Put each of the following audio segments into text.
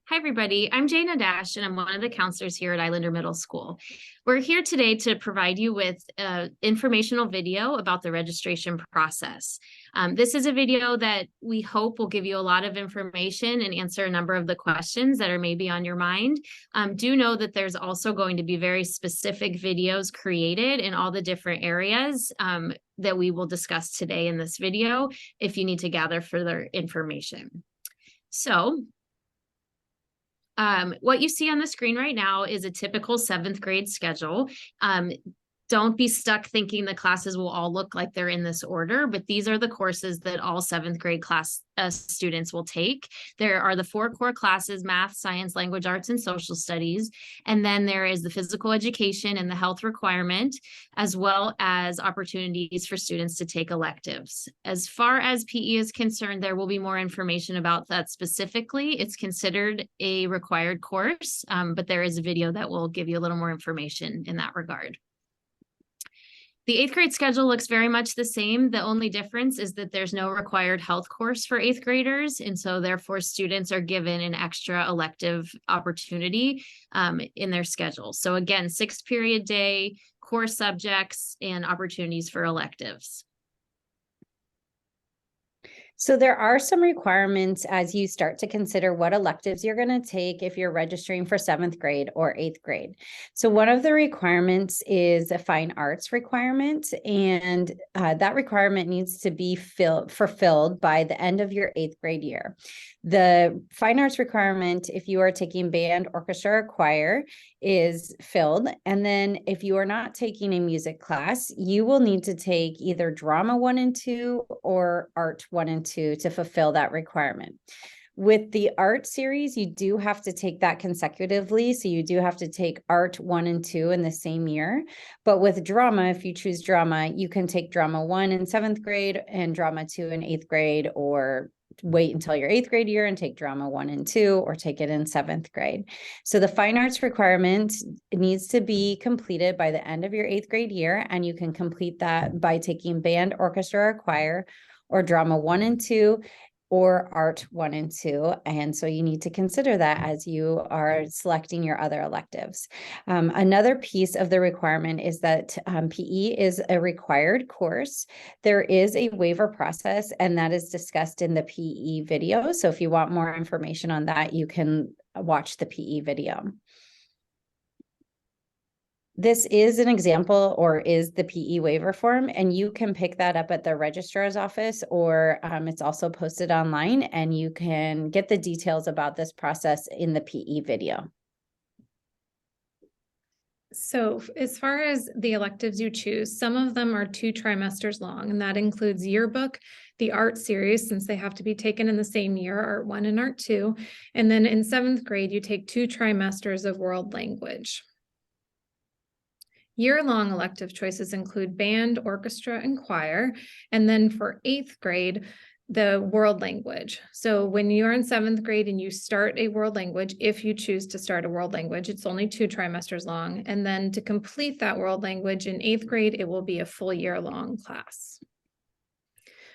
Hi, everybody. I'm Jana Dash, and I'm one of the counselors here at Islander Middle School. We're here today to provide you with an informational video about the registration process. This is a video that we hope will give you a lot of information and answer a number of the questions that are maybe on your mind. Do know that there's also going to be very specific videos created in all the different areas that we will discuss today in this video if you need to gather further information. So, what you see on the screen right now is a typical 7th grade schedule. Don't be stuck thinking the classes will all look like they're in this order, but these are the courses that all 7th grade class students will take. There are the 4 core classes: math, science, language arts, and social studies. And then there is the physical education and the health requirement, as well as opportunities for students to take electives. As far as PE is concerned, there will be more information about that specifically. It's considered a required course, but there is a video that will give you a little more information in that regard. The 8th grade schedule looks very much the same. The only difference is that there's no required health course for 8th graders. And so therefore students are given an extra elective opportunity in their schedule. So again, 6-period day, core subjects, and opportunities for electives. So there are some requirements as you start to consider what electives you're going to take if you're registering for 7th grade or 8th grade. So one of the requirements is a fine arts requirement, and that requirement needs to be fulfilled by the end of your 8th grade year. The fine arts requirement, if you are taking band, orchestra, or choir, is filled. And then if you are not taking a music class, you will need to take either drama 1 and 2 or art 1 and 2 to fulfill that requirement. With the art series, you do have to take that consecutively. So you do have to take art 1 and 2 in the same year. But with drama, if you choose drama, you can take drama 1 in 7th grade and drama 2 in 8th grade, or wait until your 8th grade year and take drama 1 and 2, or take it in 7th grade. So the fine arts requirement needs to be completed by the end of your 8th grade year. And you can complete that by taking band, orchestra, or choir, or drama 1 and 2, or art 1 and 2. And so you need to consider that as you are selecting your other electives. Another piece of the requirement is that PE is a required course. There is a waiver process, and that is discussed in the PE video. So if you want more information on that, you can watch the PE video. This is an example, or is the PE waiver form, and you can pick that up at the registrar's office, or it's also posted online, and you can get the details about this process in the PE video. So as far as the electives you choose, some of them are 2 trimesters long, and that includes yearbook, the art series, since they have to be taken in the same year, art 1 and art 2. And then in 7th grade, you take 2 trimesters of world language. Year-long elective choices include band, orchestra, and choir. And then for 8th grade, the world language. So when you're in 7th grade and you start a world language, if you choose to start a world language, it's only 2 trimesters long. And then to complete that world language in 8th grade, it will be a full year-long class.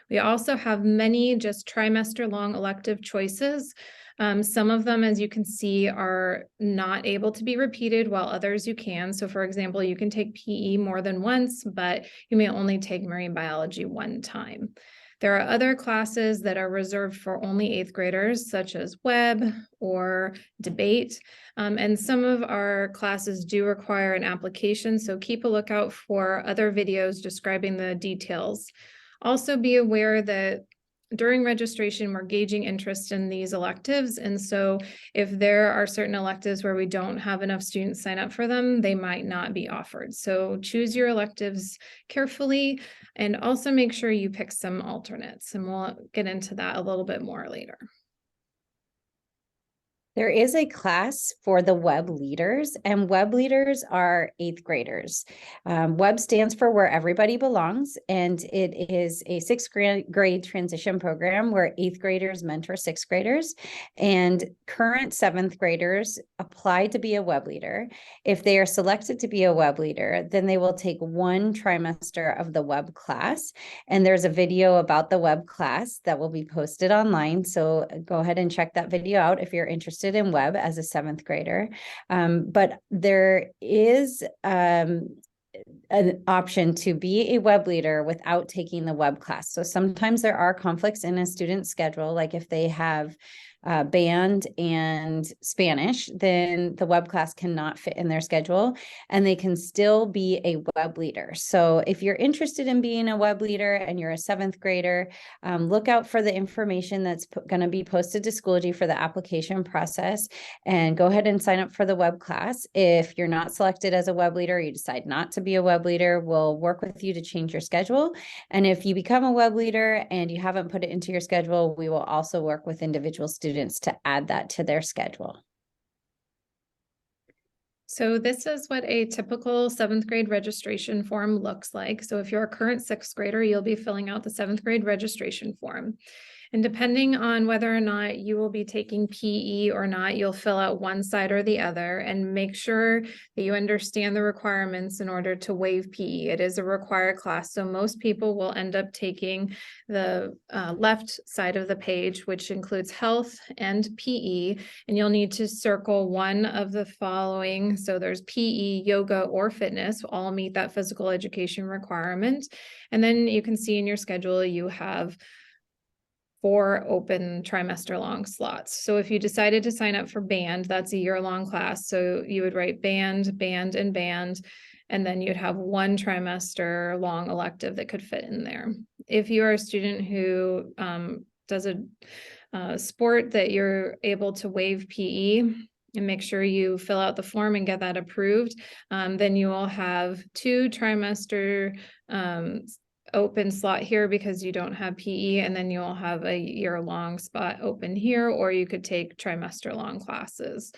We also have many just trimester-long elective choices. Some of them, as you can see, are not able to be repeated, while others you can. So for example, you can take PE more than once, but you may only take marine biology 1 time. There are other classes that are reserved for only 8th graders, such as web or debate. And some of our classes do require an application, so keep a lookout for other videos describing the details. Also be aware that during registration, we're gauging interest in these electives. And so if there are certain electives where we don't have enough students sign up for them, they might not be offered. So choose your electives carefully, and also make sure you pick some alternates. And we'll get into that a little bit more later. There is a class for the web leaders, and web leaders are 8th graders. Web stands for Where Everybody Belongs, and it is a 6th grade transition program where 8th graders mentor 6th graders, and current 7th graders apply to be a web leader. If they are selected to be a web leader, then they will take 1 trimester of the web class, and there's a video about the web class that will be posted online. So go ahead and check that video out if you're interested interested in web as a 7th grader. But there is an option to be a web leader without taking the web class. So sometimes there are conflicts in a student's schedule, like if they have band and Spanish, then the web class cannot fit in their schedule and they can still be a web leader. So if you're interested in being a web leader and you're a 7th grader, look out for the information that's going to be posted to Schoology for the application process, and go ahead and sign up for the web class. If you're not selected as a web leader, you decide not to be a web leader, we'll work with you to change your schedule. And if you become a web leader and you haven't put it into your schedule, we will also work with individual students to add that to their schedule. So this is what a typical 7th grade registration form looks like. So if you're a current 6th grader, you'll be filling out the 7th grade registration form. And depending on whether or not you will be taking PE or not, you'll fill out one side or the other, and make sure that you understand the requirements in order to waive PE. It is a required class, so most people will end up taking the left side of the page, which includes health and PE, and you'll need to circle one of the following. So there's PE, yoga, or fitness, all meet that physical education requirement. And then you can see in your schedule, you have 4 open trimester long slots. So if you decided to sign up for band, that's a year-long class. So you would write band, band, and band, and then you'd have 1 trimester long elective that could fit in there. If you are a student who does a sport that you're able to waive PE, and make sure you fill out the form and get that approved, then you will have 2 trimester open slot here because you don't have PE, and then you'll have a year-long spot open here, or you could take trimester long classes.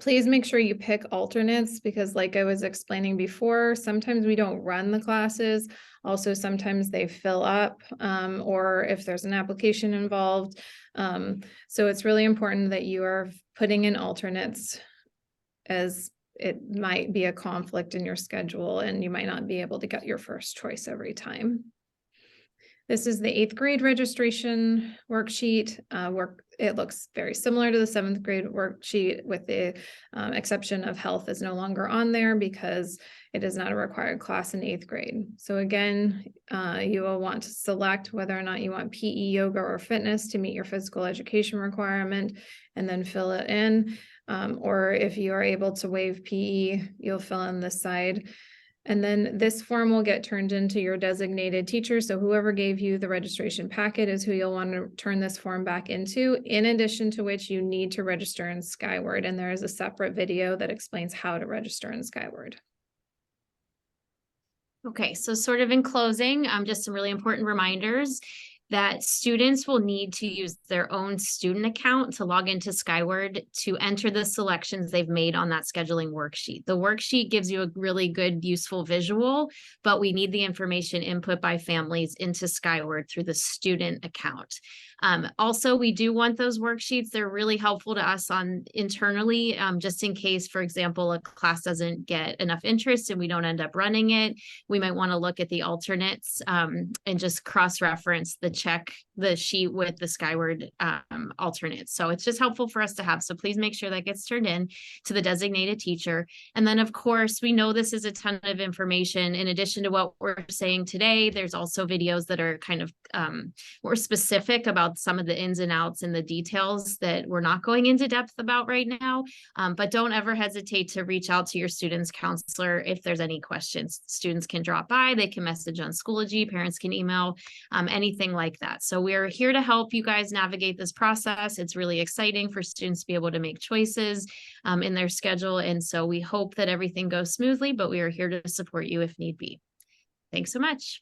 Please make sure you pick alternates, because like I was explaining before, sometimes we don't run the classes. Also, sometimes they fill up, or if there's an application involved. So it's really important that you are putting in alternates, as it might be a conflict in your schedule and you might not be able to get your first choice every time. This is the 8th grade registration worksheet. It looks very similar to the 7th grade worksheet, with the exception of health is no longer on there because it is not a required class in 8th grade. So again, you will want to select whether or not you want PE, yoga, or fitness to meet your physical education requirement, and then fill it in. Or if you are able to waive PE, you'll fill in this side. And then this form will get turned into your designated teacher. So whoever gave you the registration packet is who you'll want to turn this form back into, in addition to which you need to register in Skyward. And there is a separate video that explains how to register in Skyward. Okay, so sort of in closing, just some really important reminders that students will need to use their own student account to log into Skyward to enter the selections they've made on that scheduling worksheet. The worksheet gives you a really good, useful visual, but we need the information input by families into Skyward through the student account. Also, we do want those worksheets. They're really helpful to us internally, just in case, for example, a class doesn't get enough interest and we don't end up running it. We might want to look at the alternates and just cross-reference check the sheet with the Skyward alternates. So it's just helpful for us to have. So please make sure that gets turned in to the designated teacher. And then of course, we know this is a ton of information. In addition to what we're saying today, there's also videos that are kind of more specific about some of the ins and outs and the details that we're not going into depth about right now. But don't ever hesitate to reach out to your student's counselor if there's any questions. Students can drop by, they can message on Schoology, parents can email, anything like that. So we're here to help you guys navigate this process. It's really exciting for students to be able to make choices in their schedule. And so we hope that everything goes smoothly, but we are here to support you if need be. Thanks so much.